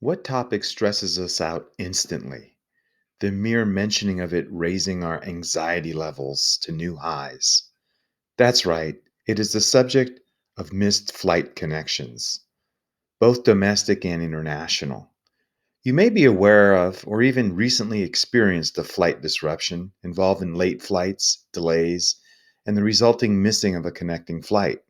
What topic stresses us out instantly? The mere mentioning of it raising our anxiety levels to new highs. That's right, it is the subject of missed flight connections, both domestic and international. You may be aware of or even recently experienced a flight disruption involving late flights, delays, and the resulting missing of a connecting flight.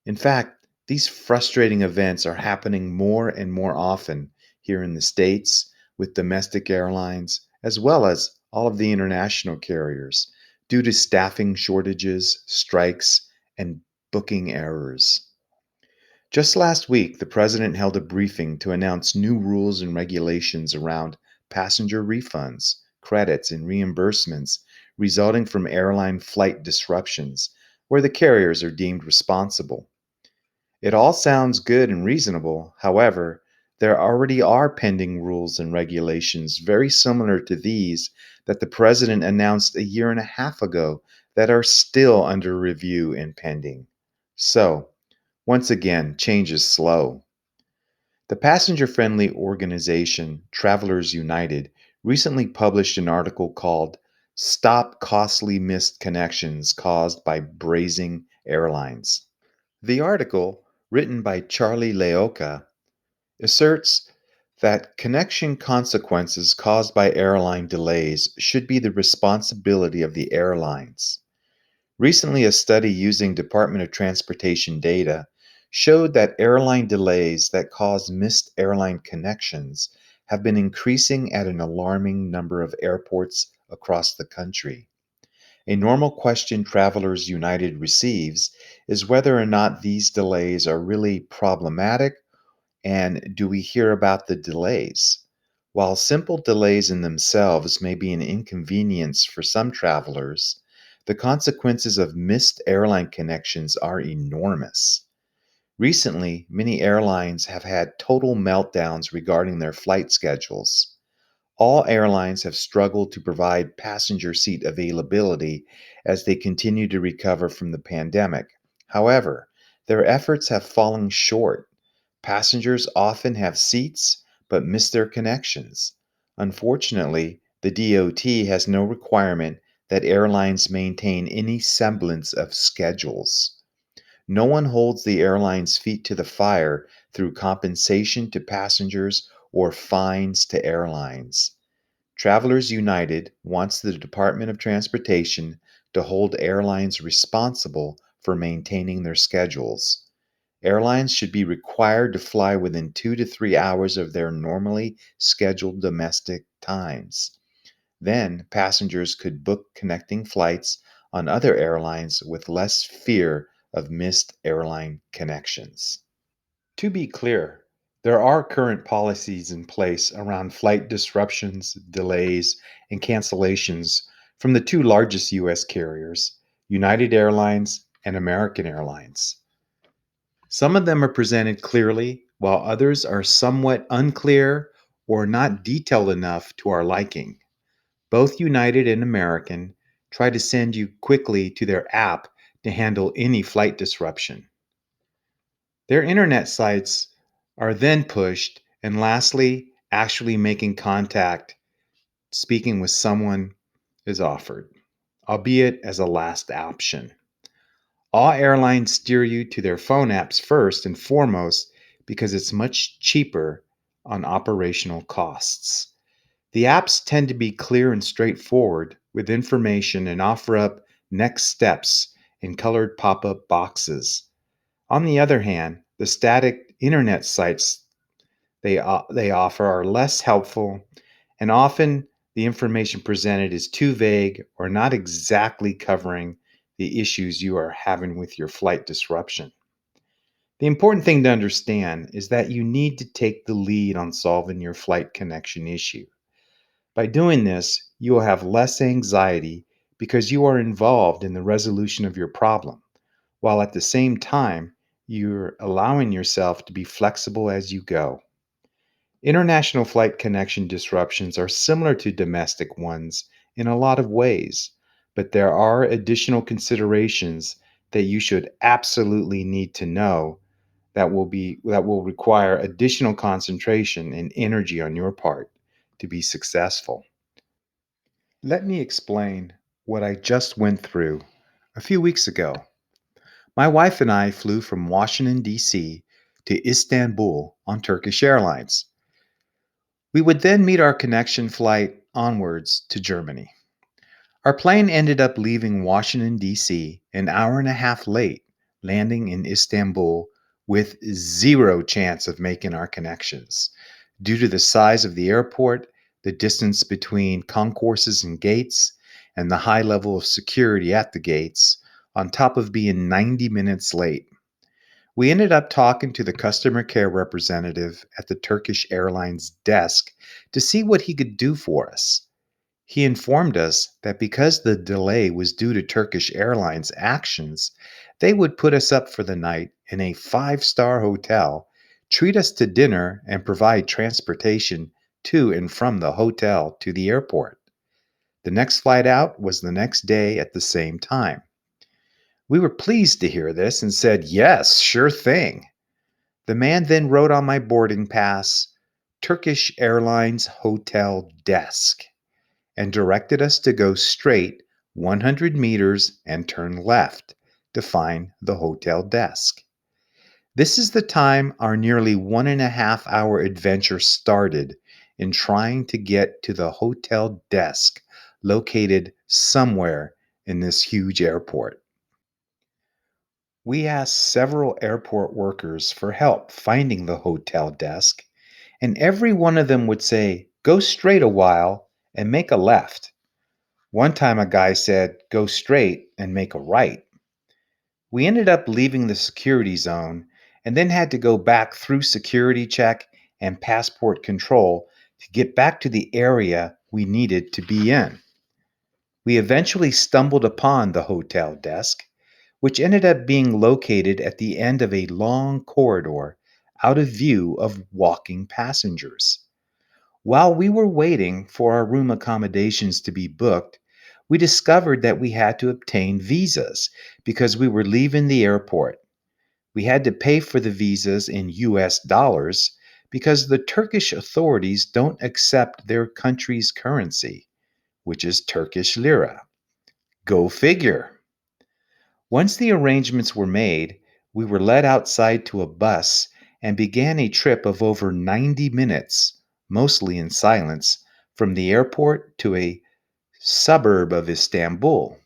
In fact, these frustrating events are happening more and more often here in the States with domestic airlines, as well as all of the international carriers, due to staffing shortages, strikes, and booking errors. Just last week, the president held a briefing to announce new rules and regulations around passenger refunds, credits, and reimbursements resulting from airline flight disruptions, where the carriers are deemed responsible. It all sounds good and reasonable. However, there already are pending rules and regulations very similar to these that the president announced a year and a half ago that are still under review and pending. So, once again, change is slow. The passenger friendly organization Travelers United recently published an article called Stop Costly Missed Connections Caused by Brazing Airlines. The article, written by Charlie Leoka, asserts that connection consequences caused by airline delays should be the responsibility of the airlines. Recently, a study using Department of Transportation data showed that airline delays that cause missed airline connections have been increasing at an alarming number of airports across the country. A normal question Travelers United receives is whether or not these delays are really problematic and do we hear about the delays. While simple delays in themselves may be an inconvenience for some travelers, the consequences of missed airline connections are enormous. Recently, many airlines have had total meltdowns regarding their flight schedules. All airlines have struggled to provide passenger seat availability as they continue to recover from the pandemic. However, their efforts have fallen short. Passengers often have seats but miss their connections. Unfortunately, the DOT has no requirement that airlines maintain any semblance of schedules. No one holds the airline's feet to the fire through compensation to passengers or fines to airlines. Travelers United wants the Department of Transportation to hold airlines responsible for maintaining their schedules. Airlines should be required to fly within 2 to 3 hours of their normally scheduled domestic times. Then passengers could book connecting flights on other airlines with less fear of missed airline connections. To be clear, there are current policies in place around flight disruptions, delays, and cancellations from the two largest U.S. carriers, United Airlines and American Airlines. Some of them are presented clearly, while others are somewhat unclear or not detailed enough to our liking. Both United and American try to send you quickly to their app to handle any flight disruption. Their internet sites are then pushed, and lastly, actually making contact, speaking with someone is offered, albeit as a last option. All airlines steer you to their phone apps first and foremost because it's much cheaper on operational costs. The apps tend to be clear and straightforward with information and offer up next steps in colored pop up boxes. On the other hand, the static internet sites they offer are less helpful, and often the information presented is too vague or not exactly covering the issues you are having with your flight disruption. The important thing to understand is that you need to take the lead on solving your flight connection issue. By doing this, you will have less anxiety because you are involved in the resolution of your problem, while at the same time, you're allowing yourself to be flexible as you go. International flight connection disruptions are similar to domestic ones in a lot of ways, but there are additional considerations that you should absolutely need to know that will require additional concentration and energy on your part to be successful. Let me explain what I just went through a few weeks ago. My wife and I flew from Washington, D.C. to Istanbul on Turkish Airlines. We would then meet our connection flight onwards to Germany. Our plane ended up leaving Washington, D.C. an hour and a half late, landing in Istanbul with zero chance of making our connections. Due to the size of the airport, the distance between concourses and gates, and the high level of security at the gates, on top of being 90 minutes late. We ended up talking to the customer care representative at the Turkish Airlines desk to see what he could do for us. He informed us that because the delay was due to Turkish Airlines' actions, they would put us up for the night in a five-star hotel, treat us to dinner, and provide transportation to and from the hotel to the airport. The next flight out was the next day at the same time. We were pleased to hear this and said, "Yes, sure thing." The man then wrote on my boarding pass, "Turkish Airlines Hotel Desk," and directed us to go straight 100 meters and turn left to find the hotel desk. This is the time our nearly 1.5 hour adventure started in trying to get to the hotel desk located somewhere in this huge airport. We asked several airport workers for help finding the hotel desk, and every one of them would say, "Go straight a while and make a left." One time a guy said, "Go straight and make a right." We ended up leaving the security zone and then had to go back through security check and passport control to get back to the area we needed to be in. We eventually stumbled upon the hotel desk, which ended up being located at the end of a long corridor out of view of walking passengers. While we were waiting for our room accommodations to be booked, we discovered that we had to obtain visas because we were leaving the airport. We had to pay for the visas in US dollars because the Turkish authorities don't accept their country's currency, which is Turkish lira. Go figure. Once the arrangements were made, we were led outside to a bus and began a trip of over 90 minutes, mostly in silence, from the airport to a suburb of Istanbul.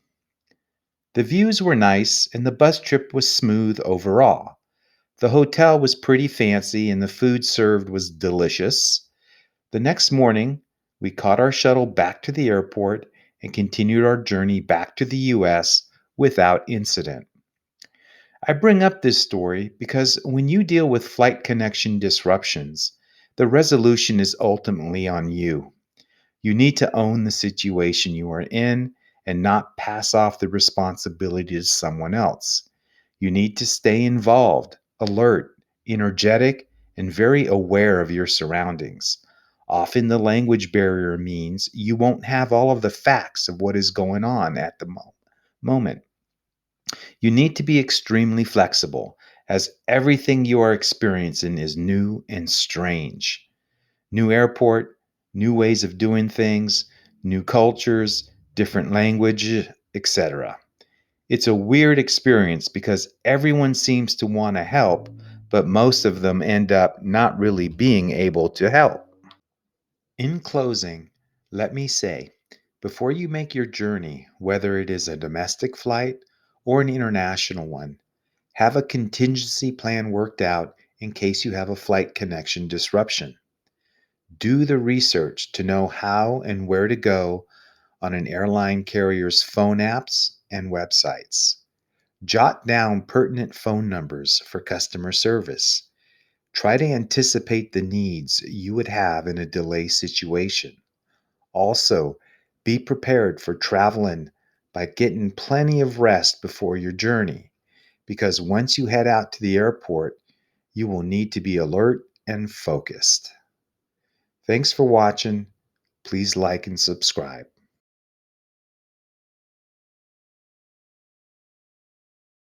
The views were nice and the bus trip was smooth overall. The hotel was pretty fancy and the food served was delicious. The next morning, we caught our shuttle back to the airport and continued our journey back to the US without incident. I bring up this story because when you deal with flight connection disruptions, the resolution is ultimately on you. You need to own the situation you are in and not pass off the responsibility to someone else. You need to stay involved, alert, energetic, and very aware of your surroundings. Often the language barrier means you won't have all of the facts of what is going on at the moment. You need to be extremely flexible, as everything you are experiencing is new and strange. New airport, new ways of doing things, new cultures, different language, etc. It's a weird experience because everyone seems to want to help, but most of them end up not really being able to help. In closing, let me say, before you make your journey, whether it is a domestic flight or an international one, have a contingency plan worked out in case you have a flight connection disruption. Do the research to know how and where to go on an airline carrier's phone apps and websites. Jot down pertinent phone numbers for customer service. Try to anticipate the needs you would have in a delay situation. Also, be prepared for traveling by getting plenty of rest before your journey, because once you head out to the airport, you will need to be alert and focused. Thanks for watching. Please like and subscribe.